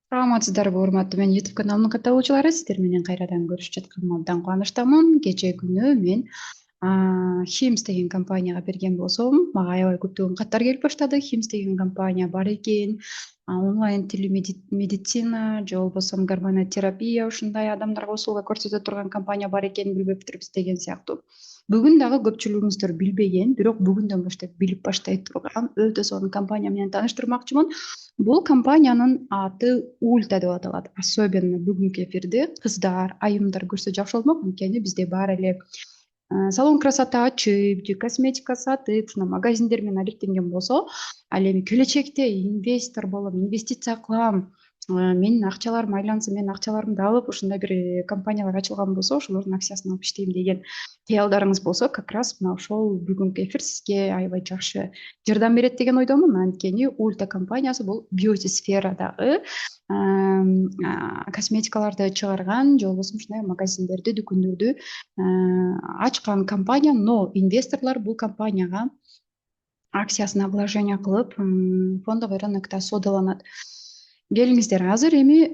Саламатсыздарбы, урматтуу менин YouTube каналымдын катталуучулары, сиздер менен кайрадан көрүшүп жатканыма абдан кубанычтамын. Кечээ күнү мен Hims деген компанияга берген болсом, мага аябай көптөгөн каттар келип баштады. Hims деген компания бар экен. Онлайн медицина же болбосо гормонотерапия ушундай адамдарга услуга көрсөтө турган компания бар экенин билбептирбиз деген сыяктуу. Бүгүн дагы көпчүлүгүңүздөр билбеген, бирок бүгүндөн баштап билип баштай турган өтө сонун компания менен тааныштырмакчымын. Бул компаниянын аты Ульта деп аталат. Особенно бүгүнкү эфирди кыздар, айымдар көрсө жакшы болмок. Анткени бизде баары эле салон красота ачып же косметика сатып, ушундай магазиндер менен алектенген болсо, ал эми келечекте инвестор болом, инвестиция кылам, менин акчаларым айлансын, менин акчаларымды алып ушундай бир компаниялар ачылган болсо, ошолордун акциясын алып иштейм деген кыялдарыңыз болсо, как раз мына ошол бүгүнкү эфир сизге аябай жакшы жардам берет деген ойдомун. Анткени Ульта компаниясы бул бьюти сферадагы косметикаларды чыгарган же болбосо ушундай магазиндерди, дүкөндөрдү ачкан компания, но инвесторлор бул компанияга акциясына вложение кылып, фондовый рынокто соодаланат. Келиңиздер, азыр эми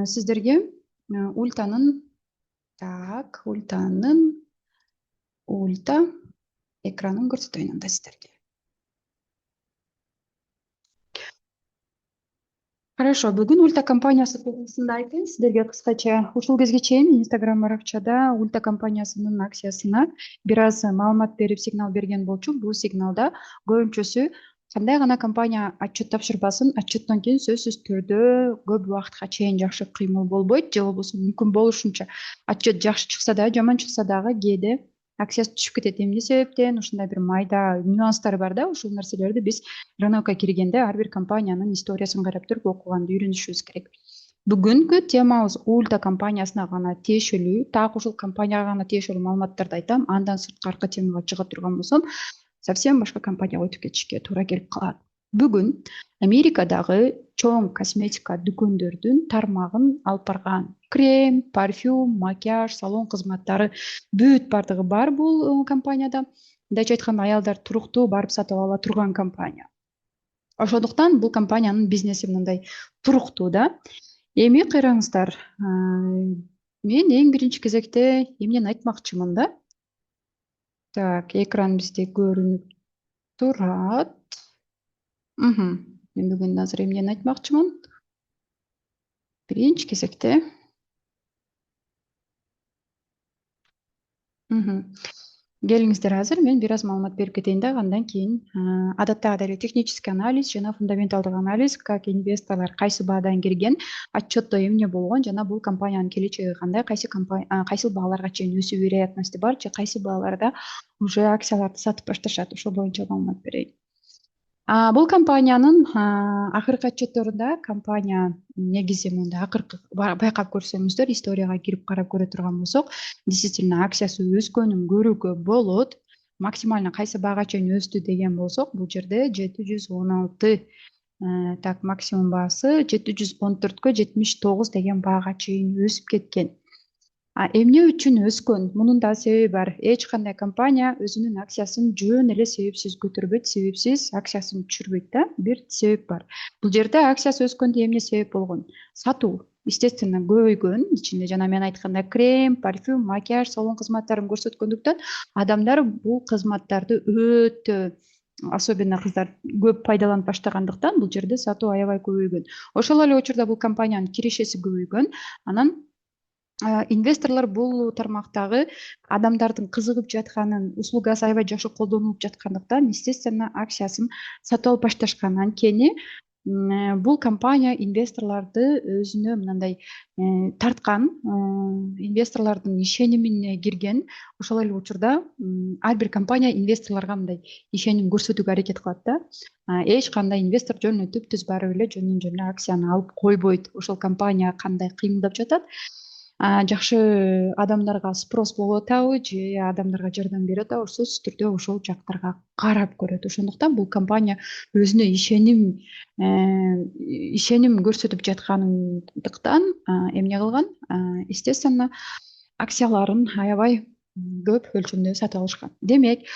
сиздерге Ультанын Ульта экранын көрсөтөйүн анда сиздерге. Хорошо, бүгүн Ульта компаниясы туурасында айтайын сиздерге кыскача. Ушул кезге чейин Instagram баракчада Ульта компаниясынын акциясына бир аз маалымат берип, сигнал берген болчу. Бул сигналда көбүнчөсү кандай гана компания отчет тапшырбасын, отчеттон кийин сөзсүз түрдө көп убакытка чейин жакшы кыймыл болбойт, же болбосо мүмкүн болушунча отчет жакшы чыкса да, жаман чыкса дагы кээде акциясы түшүп кетет. Эмне себептен? Ушундай бир майда нюанстар бар да, ушул нерселерди биз рынокко киргенде ар бир компаниянын историясын карап туруп окуганды үйрөнүшүбүз керек. Бүгүнкү темабыз Ульта компаниясына гана тиешелүү, так ушул компанияга гана тиешелүү маалыматтарды айтам. Андан сырткаркы темага чыга турган болсом, совсем башка компанияга өтүп кетишке туура келип калат. Бүгүн Америкадагы чоң косметика дүкөндөрдүн тармагын алып барган крем, парфюм, макияж, салон кызматтары бүт бардыгы бар бул компанияда. Мындайча айтканда, аялдар туруктуу барып сатып ала турган компания. Ошондуктан бул компаниянын бизнеси мындай туруктуу да. Эми кыйраңыздар, мен эң биринчи кезекте эмнени айтмакчымын да. Так, экран бизде көрүнүп турат. Мен бүгүн азыр эмнени айтмакчымын? Биринчи кезекте келиңиздер, азыр мен бир аз маалымат берип кетейин да, андан кийин адаттагыдай эле технический анализ жана фундаменталдык анализ, как инвесторлор кайсы баадан кирген, отчетто эмне болгон жана бул компаниянын келечеги кандай, кайсыл бааларга чейин өсүү вероятности бар же кайсы бааларда уже акцияларды сатып башташат, ошол боюнча маалымат берейин. Бул компаниянын акыркы отчетторунда компания негизи мындай акыркы байкап көрсөңүздөр, историяга кирип карап көрө турган болсок, действительно акциясы өскөнүн көрүүгө болот. Максимально кайсы баага чейин өстү деген болсок, бул жерде 716, так максимум баасы 714,79 деген баага чейин өсүп кеткен. Эмне үчүн өскөн? Мунун да себеби бар. Эч кандай компания өзүнүн акциясын жөн эле себепсиз көтөрбөйт, себепсиз акциясын түшүрбөйт да. Бир себеп бар. Бул жерде акциясы өскөндө эмне себеп болгон? Сатуу. Естественно, көбөйгөн. Ичинде жана мен айткандай крем, парфюм, макияж, салон кызматтарын көрсөткөндүктөн адамдар бул кызматтарды өтө, особенно кыздар көп пайдаланып баштагандыктан бул жерде сатуу аябай көбөйгөн. Ошол эле учурда бул компаниянын кирешеси көбөйгөн. Анан инвесторлор бул тармактагы адамдардын кызыгып жатканын, услугасы аябай жакшы колдонулуп жаткандыктан, естественно, акциясын сатып алып башташкан. Анткени бул компания инвесторлорду өзүнө мындай тарткан, инвесторлордун ишенимине кирген. Ошол эле учурда ар бир компания инвесторлорго мындай ишеним көрсөтүүгө аракет кылат да. Эч кандай инвестор жөн эле түп-түз барып эле жөндөн жөн эле акцияны алып койбойт. Ошол компания кандай кыймылдап жатат, жакшы адамдарга спрос болуп атабы же адамдарга жардам берип атабы, сөзсүз түрдө ошол жактарга карап көрөт. Ошондуктан бул компания өзүнө ишеним көрсөтүп жаткандыктан эмне кылган? Естественно, акцияларын аябай көп өлчөмдө сатып алышкан. Демек,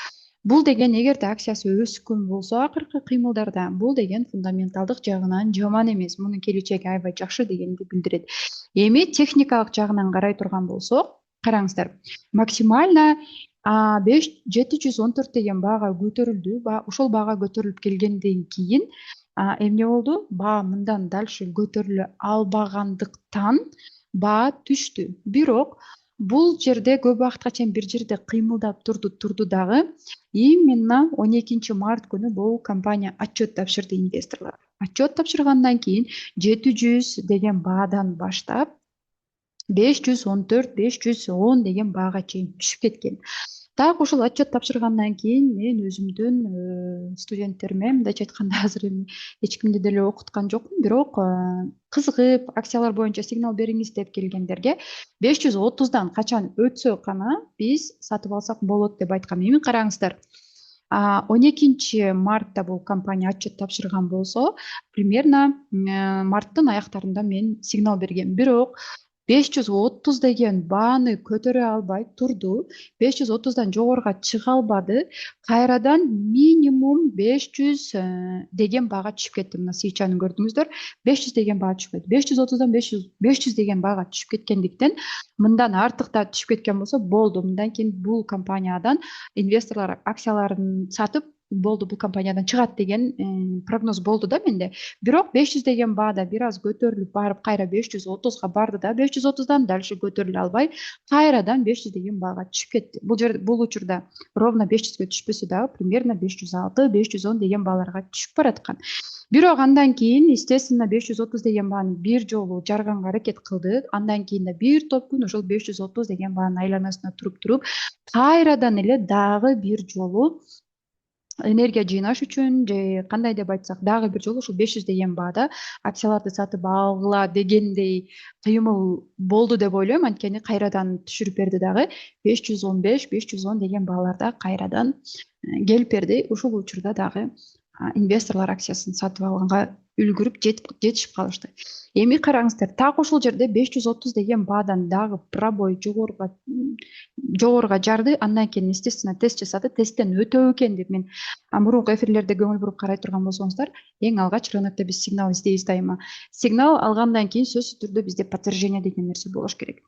Бул деген эгерде акциясы өскөн болсо акыркы кыймылдарда, бул деген фундаменталдык жагынан жаман эмес, мунун келечеги аябай жакшы дегенди билдирет. Эми техникалык жагынан карай турган болсок, караңыздар, максимально 5714 деген баага көтөрүлдү. Ошол баага көтөрүлүп келгенден кийин эмне болду? Баа мындан дальше көтөрүлө албагандыктан баа түштү. Бирок бул жерде көп убакытка чейин бир жерде кыймылдап турду дагы. Именно 12 март күнү бул компания отчет тапшырды инвесторлорго. Отчет тапшыргандан кийин 700 деген баадан баштап 514, 510 деген баага чейин түшүп кеткен. Так ушул отчет тапшыргандан кийин мен өзүмдүн студенттериме, мындайча айтканда азыр эми эч кимди деле окуткан жокмун, бирок кызыгып акциялар боюнча сигнал бериңиз деп келгендерге 530дан качан өтсө гана биз сатып алсак болот деп айткам. Эми караңыздар, 12 мартта бул компания отчет тапшырган болсо, примерно марттын аяктарында мен сигнал бергем. Бирок 530 деген бааны көтөрө албай турду. 530дан жогоруга чыга албады. Кайрадан минимум 500 деген баага түшүп кетти. Мына свечаны көрдүңүздөр. 500 деген баага түшүп кетти. 530дан 500 деген баага түшүп кеткендиктен, мындан артык да түшүп кеткен болсо болду. Мындан кийин бул компаниядан инвесторлор акцияларын сатып болду, бул компаниядан чыгат деген прогноз болду да менде. Бирок 500 деген баада бир аз көтөрүлүп барып, кайра 530га барды да, 530дан дальше көтөрүлө албай, кайрадан 500 деген баага түшүп кетти. Бул учурда ровно 500ге түшпөсө дагы примерно 506, 510 деген бааларга түшүп бараткан. Бирок андан кийин, естественно, 530 деген бааны бир жолу жарганга аракет кылды. Андан кийин да бир топ күн ошол 530 деген баанын айланасында туруп, кайрадан эле дагы бир жолу энергия жыйнаш үчүн же кандай деп айтсак, дагы бир жолу ушул 500 деген баада акцияларды сатып алгыла дегендей кыймыл болду деп ойлойм. Анткени кайрадан түшүрүп берди дагы 515, 510 деген бааларда кайрадан келип берди. Ушул учурда дагы инвесторлор акциясын сатып алганга үлгүрүп жетишип калышты. Эми караңыздар, так ошол жерде 530 деген баадан дагы пробой жогоруга жарды. Андан кийин, естественно, тест жасады. Тесттен өтөбү экен деп мен мурунку эфирлерде көңүл буруп карай турган болсоңуздар, эң алгач рынокто биз сигнал издейбиз дайыма. Сигнал алгандан кийин сөзсүз түрдө бизде подтверждение деген нерсе болуш керек.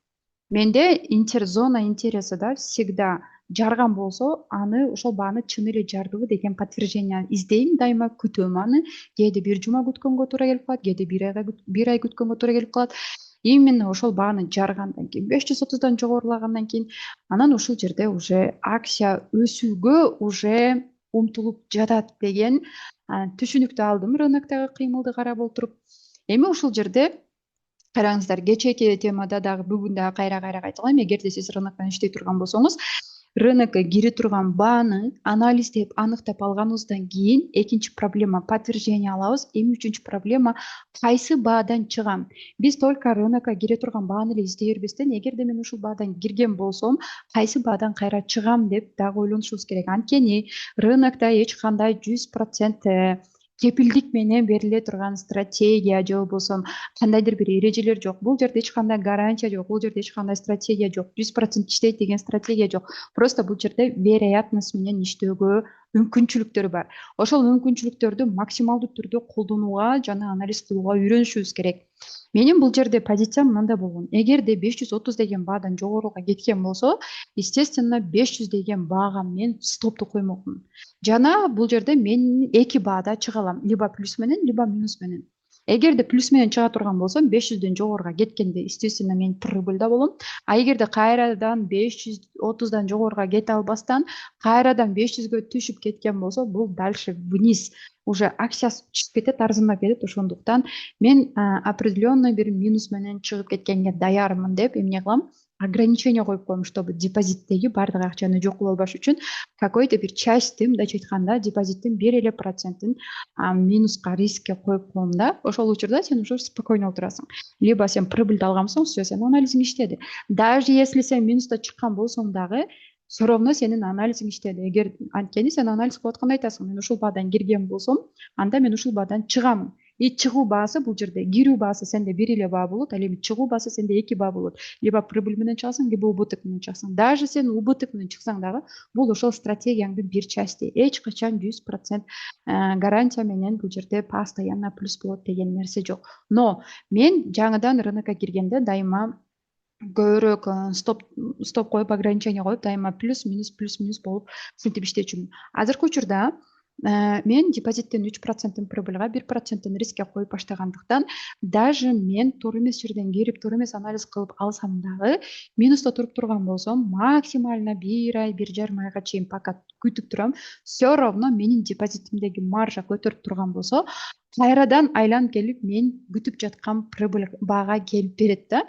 Менде зона интереса да всегда жарган болсо, аны ошол бааны чын эле жардыбы деген подтверждение издейм, дайыма күтөм аны. Кээде бир жума күткөнгө туура келип калат, кээде бир ай күткөнгө туура келип калат. Именно ошол бааны жаргандан кийин, 530дан жогорулагандан кийин, анан ушул жерде уже акция өсүүгө уже умтулуп жатат деген түшүнүктү алдым рыноктогу кыймылды карап отуруп. Эми ушул жерде караңыздар, кечээки темада дагы бүгүн дагы кайра кайталайм. Эгерде сиз рыноктон иштей турган болсоңуз, рынокко кире турган бааны анализдеп, аныктап алганыбыздан кийин экинчи проблема подтверждение алабыз. Эми үчүнчү проблема кайсы баадан чыгам. Биз только рынокко кире турган бааны эле издей бербестен, эгерде мен ушул баадан кирген болсом, кайсы баадан кайра чыгам деп дагы ойлонушубуз керек. Анткени рынокто эч кандай 100% кепилдик менен бериле турган стратегия же болбосо кандайдыр бир эрежелер жок. Бул жерде эч кандай гарантия жок, бул жерде эч кандай стратегия жок, 100% иштейт деген стратегия жок. Просто бул жерде вероятность менен иштөөгө мүмкүнчүлүктөр бар. Ошол мүмкүнчүлүктөрдү максималдуу түрдө колдонууга жана анализ кылууга үйрөнүшүбүз керек. Менин бул жерде позициям мындай болгон. Эгерде 530 деген баадан жогоруга кеткен болсо, естественно, 500 деген баага мен стопту коймокмун. Жана бул жерде мен эки баада чыга алам, либо плюс менен, либо минус менен. Эгерде плюс менен чыга турган болсом, 500дөн жогоруга кеткенде, естественно, мен прибыльда болом. А эгерде кайрадан 530дан жогоруга кете албастан, кайрадан 500гө түшүп кеткен болсо, бул дальше вниз уже акциясы түшүп кетет, арзандап кетет. Ошондуктан мен определенный бир минус менен чыгып кеткенге даярмын деп эмне кылам? Ограничение коюп коем, чтобы депозиттеги баардык акчаны жок кылып албаш үчүн какой-то бир частьти, мындайча айтканда, депозиттин 1% минуска, рискке коюп коем да. Ошол учурда сен уже спокойно отурасың. Либо сен прибыльди алгансың, все, сенин анализиң иштеди. Даже если сен минуста чыккан болсоң дагы, все равно сенин анализиң иштеди. Эгер анткени сен анализ кылып атканда айтасың, мен ушул баадан кирген болсом, анда мен ушул баадан чыгамын. чыгуу баасы бул жерде кирүү баасы сенде бир эле баа болот, ал эми чыгуу баасы сенде 2 баа болот. Либо прибыль менен чыгасың, либо убыток менен чыгасың. Даже сен убыток менен чыксаң дагы бул ошол стратегияңдын бир части. Эч качан 100% гарантия менен бул жерде постоянно плюс болот деген нерсе жок. Но мен жаңыдан рынокко киргенде дайыма көбүрөөк стоп коюп, ограничение коюп, дайыма плюс минус болуп синтип иштечүмүн. Азыркы учурда мен депозиттен 3% прибыльга 1% рискке коюп баштагандыктан, даже мен туура эмес жерден кирип, туура эмес анализ кылып алсам дагы, минуста туруп турган болсом, максимально 1 ай, 1,5 айга чейин пока күтүп турам. Все равно менин депозитимдеги маржа көтөрүп турган болсо, кайрадан айланып келип мен күтүп жаткан прибыль баага келип берет да.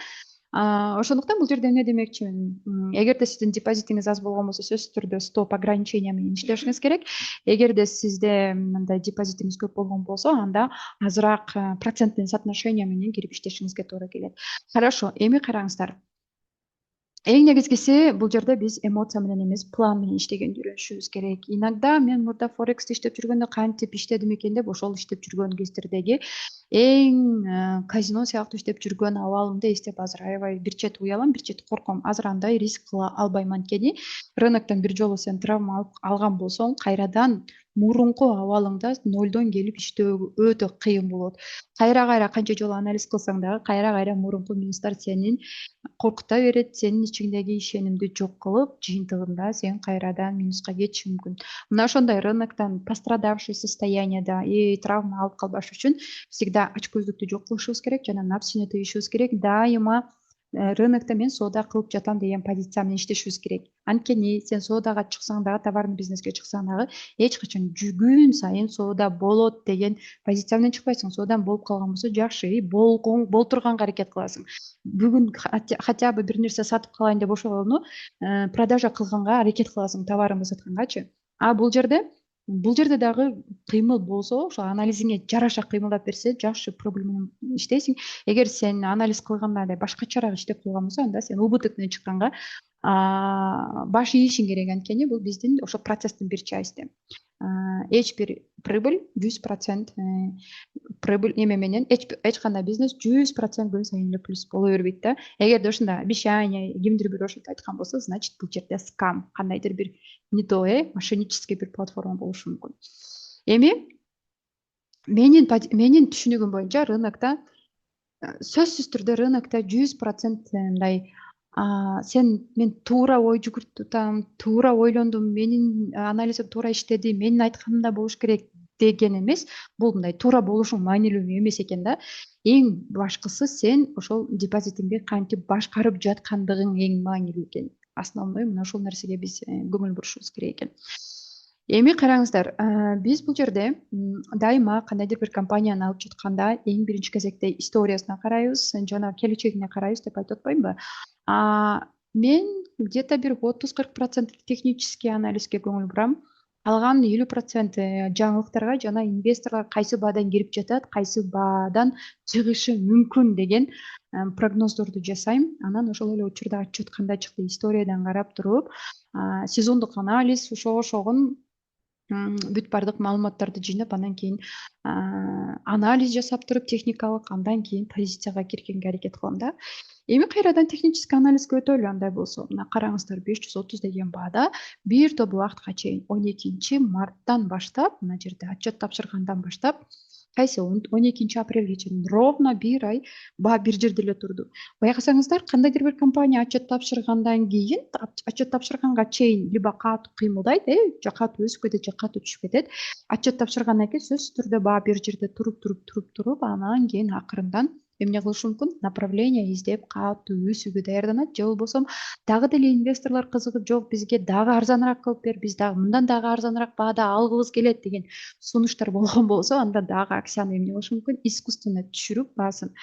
Ошондуктан бул жерде эмне демекчимин? Эгерде сиздин депозитиңиз аз болгон болсо, сөзсүз түрдө стоп ограничение менен иштешиңиз керек. Эгерде сизде мындай депозитиңиз көп болгон болсо, анда азыраак проценттин соотношение менен кирип иштешиңизге туура келет. Хорошо, эми караңыздар. Эң негизгиси бул жерде биз эмоция менен эмес, план менен иштегенди үйрөнүшүбүз керек. Иногда мен мурда Форексти иштеп жүргөндө кантип иштедим экен деп ошол иштеп жүргөн кездердеги эң казино сыяктуу иштеп жүргөн абалымды эстеп азыр аябай бир чети уялам, бир чети корком. Азыр андай риск кыла албайм, анткени рыноктон бир жолу сен травма алган болсоң, кайрадан мурунку абалыңда нолдон келип иштөө өтө кыйын болот. Кайра канча жолу анализ кылсаң дагы, кайра мурунку минустар сени коркута берет, сенин ичиңдеги ишенимди жок кылып, жыйынтыгында сен кайрадан минуска кетишиң мүмкүн. Мына ошондой рыноктон пострадавший состояниеда травма алып калбаш үчүн всегда очкөздүктү жок кылышыбыз керек жана напсине тийишибиз керек. Дайыма рынокто мен соода кылып жатам деген позиция менен иштешибиз керек. Анткени сен соодага чыксаң дагы, товарный бизнеске чыксаң дагы, эч качан күн сайын соода болот деген позиция менен чыкпайсың. Соодан болуп калган болсо жакшы, болтурганга аракет кыласың. Бүгүн хотя бы бир нерсе сатып калайын деп ошону продажа кылганга аракет кыласың, товарыңды саткангачы. Бул жерде дагы кыймыл болсо, ошо анализиңе жараша кыймылдап берсе, жакшы проблема менен иштейсиң. Эгер сен анализ кылганда эле башкачараак иштеп калган болсо, анда сен убыток менен чыкканга баш ийишиң керек, анткени бул биздин ошо процесстин бир части. Эч бир прибыль 100% прибыль эме менен эч кандай бизнес 100% күн сайын эле плюс боло бербейт да. Эгерде ушундай обещание кимдир бир ошентип айткан болсо, значит бул жерде скам, кандайдыр бир не то, мошеннический бир платформа болушу мүмкүн. Эми менин түшүнүгүм боюнча рынокто сөзсүз түрдө рынокто 100% мындай мен туура ой жүгүртүп туура ойлондум, менин анализим туура иштеди, менин айтканымда болуш керек деген эмес. Бул мындай туура болушу маанилүү эмес экен да. Эң башкысы сен ошол депозитиңди кантип башкарып жаткандыгың эң маанилүү экен. Основной мына ушул нерсеге биз көңүл бурушубуз керек экен. Эми караңыздар, биз бул жерде дайыма кандайдыр бир компанияны алып жатканда эң биринчи кезекте историясына карайбыз, жана келечегине карайбыз деп айтып атпаймынбы? Мен где-то бир 30-40% технический анализге көңүл бурам. Калган 50% жаңылыктарга жана инвесторлор кайсы баадан кирип жатат, кайсы баадан чыгышы мүмкүн деген прогноздорду жасайм. Анан ошол эле учурда отчет кандай чыкты, историядан карап туруп, сезондук анализ ошогун бүт бардык маалыматтарды жыйнап, андан кийин анализ жасап туруп техникалык, андан кийин позицияга киргенге аракет кылам да. Эми кайрадан технический анализге өтөлү андай болсо. Мына караңыздар, 530 деген баада бир топ убакытка чейин 12 марттан баштап, мына жерде отчет тапшыргандан баштап, кайсы 12 апрелге чейин ровно бир ай баа бир жерде эле турду. Байкасаңыздар, кандайдыр бир компания отчет тапшыргандан кийин, отчет тапшырганга чейин либо катуу кыймылдайт, же катуу өсүп кетет, же катуу түшүп кетет. Отчет тапшыргандан кийин сөзсүз түрдө баа бир жерде туруп, анан кийин акырындан эмне кылышы мүмкүн? Направление издеп катуу өсүүгө даярданат, же болбосо дагы деле инвесторлор кызыгып, жок бизге дагы арзаныраак кылып бер, биз дагы мындан дагы арзаныраак баада алгыбыз келет деген сунуштар болгон болсо, анда дагы акцияны эмне кылышы мүмкүн? Искусственно түшүрүп баасын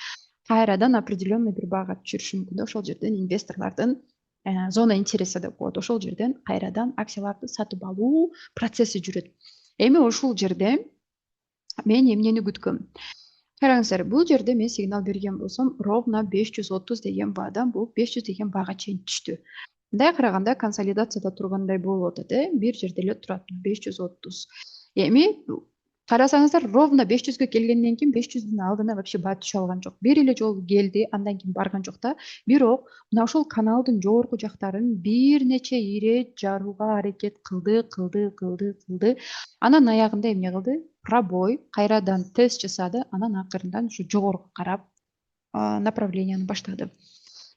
кайрадан определенный бир баага түшүрүшү мүмкүн да. Ошол жерден инвесторлордун зона интереса деп коет. Ошол жерден кайрадан акцияларды сатып алуу процесси жүрөт. Эми ушул жерде мен эмнени күткөм? Караңыздар, бул жерде мен сигнал берген болсом, ровно 530 деген баадан бул 500 деген баага чейин түштү. Мындай караганда консолидацияда тургандай болуп атат, бир жерде эле турат 530. Эми Карасаңыздар, ровно 500гө келгенден кийин 500дүн алдына вообще бат түшө алган жок. Бир эле жолу келди, андан кийин барган жок да. Бирок мына ошол каналдын жогорку жактарын бир нече ирет жарууга аракет кылды. Анан аягында эмне кылды? Пробой, кайрадан тест жасады, анан акырындан ушу жогорку карап направленияны баштады.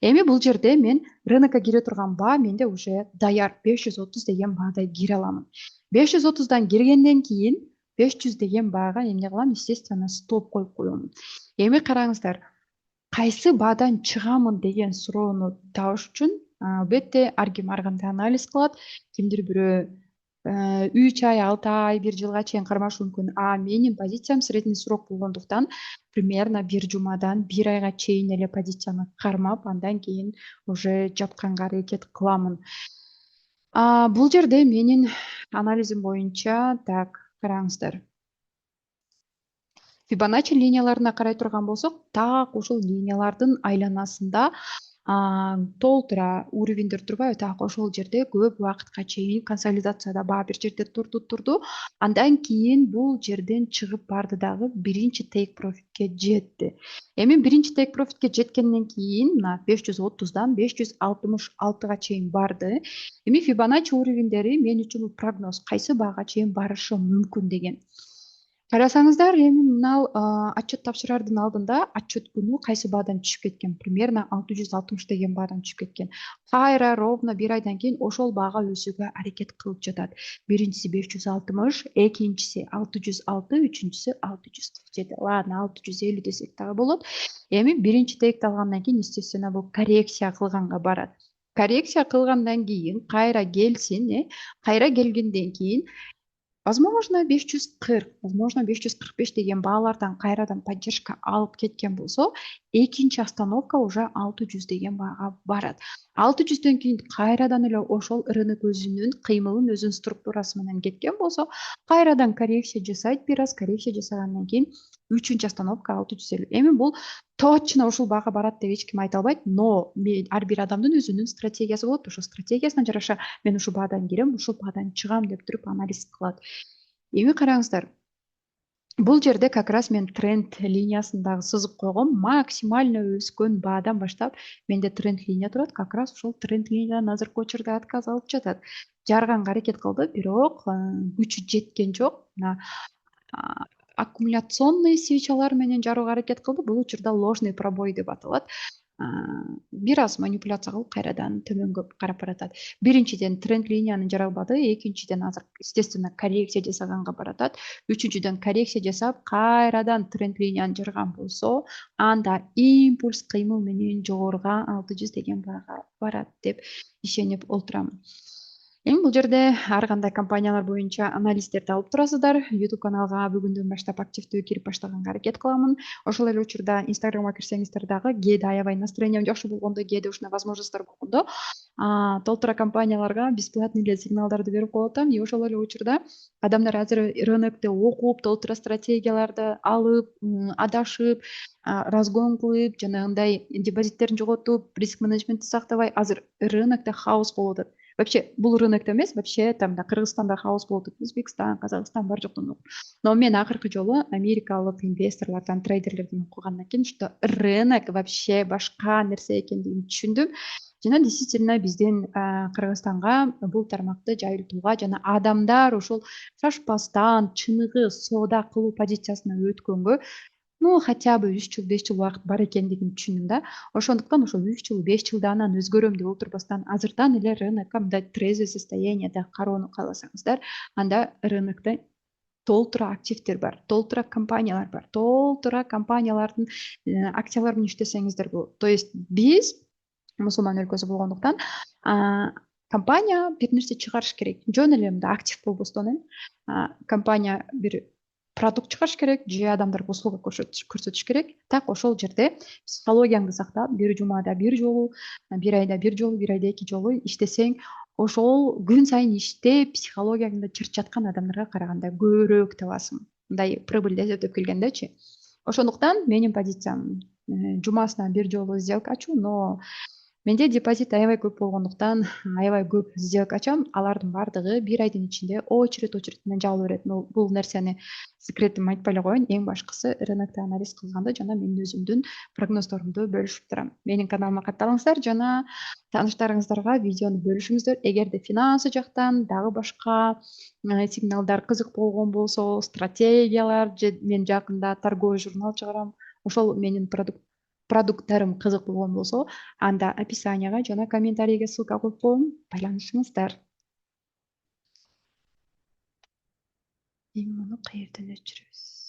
Эми бул жерде мен рынокко кире турган баа менде уже даяр 530 деген баада кире аламын. 530дан киргенден кийин 500 деген баага эмне кылам? Естественно, стоп коюп коем. Эми караңыздар, кайсы баадан чыгамын деген суроону табыш үчүн албетте ар ким ар кандай анализ кылат. Кимдир бирөө 3 ай, 6 ай, 1 жылга чейин кармашы мүмкүн. Менин позициям средний срок болгондуктан примерно 1 жумадан 1 айга чейин эле позицияны кармап, андан кийин уже жапканга аракет кыламын. Бул жерде менин анализим боюнча, так, караңыздар. Fibonacci линияларына карай турган болсок, так ушул линиялардын айланасында толтура уровеньдер турбайбы? Так ошол жерде көп убакытка чейин консолидацияда баа бир жерде турду. Андан кийин бул жерден чыгып барды дагы биринчи take profitке жетти. Эми биринчи take profitке жеткенден кийин мына 530дан 566га чейин барды. Эми Fibonacci уровеньдери мен үчүн бул прогноз, кайсы баага чейин барышы мүмкүн деген. Карасаңыздар, эми мына отчет тапшырардын алдында отчет күнү кайсы баадан түшүп кеткен? Примерно 660 деген баадан түшүп кеткен. Кайра ровно 1 айдан кийин ошол баага өсүүгө аракет кылып жатат. Биринчиси 560, экинчиси 606, үчүнчүсү 647. Ладно, 650 десек дагы болот. Эми биринчи тейкти алгандан кийин, естественно, бул коррекция кылганга барат. Коррекция кылгандан кийин кайра келсин, кайра келгенден кийин возможно 540, возможно 545 деген баалардан кайрадан поддержка алып кеткен болсо, экинчи остановка уже 600 деген баага барат. 600дөн кийин кайрадан эле ошол рынок өзүнүн кыймылын, өзүнүн структурасы менен кеткен болсо, кайрадан коррекция жасайт, бир аз коррекция жасагандан кийин үчүнчү остановка 650. Эми бул точно ушул баага барат деп эч ким айта албайт, но ар бир адамдын өзүнүн стратегиясы болот. Ошол стратегиясына жараша мен ушул баадан кирем, ушул баадан чыгам деп туруп анализ кылат. Эми караңыздар, бул жерде как раз мен тренд линиясындагы сызып койгом, максимально өскөн баадан баштап менде тренд линия турат. Как раз ошол тренд линиядан азыркы учурда отказ алып жатат. Жарганга аракет кылды, бирок күчү жеткен жок. Аккумуляционный свечалар менен жарууга аракет кылды. Бул учурда ложный пробой деп аталат. Бир аз манипуляция кылып кайрадан төмөнгө карап баратат. Биринчиден тренд линияны жара албады, экинчиден азыр естественно коррекция жасаганга баратат. Үчүнчүдөн коррекция жасап, кайрадан тренд линияны жарган болсо, анда импульс кыймыл менен жогоруга 600 деген баага барат деп ишенип олтурам. Эми бул жерде ар кандай компаниялар боюнча анализдерди алып турасыздар. YouTube каналга бүгүндөн баштап активдүү кирип баштаганга аракет кыламын. Ошол эле учурда Instagramга кирсеңиздер дагы, кээде аябай настроением жакшы болгондо, кээде ушундай возможностьтор болгондо, толтура компанияларга бесплатный эле сигналдарды берип коюп атам. И ошол эле учурда адамдар азыр рынокто окуп, толтура стратегияларды алып, адашып, разгон кылып, жанагындай депозиттерин жоготуп, риск менеджментти сактабай, азыр рынокто хаос болуп атат. Вообще бул рынокто эмес, вообще там да Кыргызстанда хаос болуп атат. Өзбекстан, Казакстан бар жоктон. Но мен акыркы жолу америкалык инвесторлордон, трейдерлерден окугандан кийин что рынок вообще башка нерсе экендигин түшүндүм. Жана действительно биздин Кыргызстанга бул тармакты жайылтууга жана адамдар ошол шашпастан чыныгы соода кылуу позициясына өткөнгө хотя бы 3 жыл, 5 жыл убакыт бар экендигин түшүндүм да. Ошондуктан ошол 3 жыл, 5 жылда анан өзгөрөм деп отурбастан, азырдан эле рынокко мындай трезвый состояниеде кароону кааласаңыздар, анда рынокто толтура активдер бар, толтура компаниялар бар, толтура компаниялардын акциялары менен иштесеңиздер болот. То есть биз мусулман өлкөсү болгондуктан компания бир нерсе чыгарыш керек. Жөн эле мындай актив болбостон компания бир продукт чыгарыш керек, же адамдарга услуга көрсөтүш керек. Так ошол жерде психологияңды сактап, бир жумада бир жолу, бир айда бир жолу, бир айда 2 жолу иштесең, ошол күн сайын иштеп психологияңды чырчаткан адамдарга караганда көбүрөөк табасың. Мындай прибыль деп келгендечи. Ошондуктан менин позициям жумасына бир жолу сделка ачуу, но Менде депозит аябай көп болгондуктан аябай көп сделка ачам. Алардын баардыгы бир айдын ичинде очередь менен жабыла берет. Бул нерсени секретин айтпай эле коеюн. Эң башкысы рынокто анализ кылганда жана мен өзүмдүн прогнозторумду бөлүшүп турам. Менин каналыма катталыңыздар жана тааныштарыңыздарга видеону бөлүшүңүздөр. Эгерде финансы жактан дагы башка сигналдар кызык болгон болсо, стратегиялар же мен жакында торговый журнал чыгарам. Ошол менин продукттарым кызык болгон болсо, анда описанияга жана комментарийге ссылка коюп коем. Байланышыңыздар. Эми муну каерден өчүрөбүз?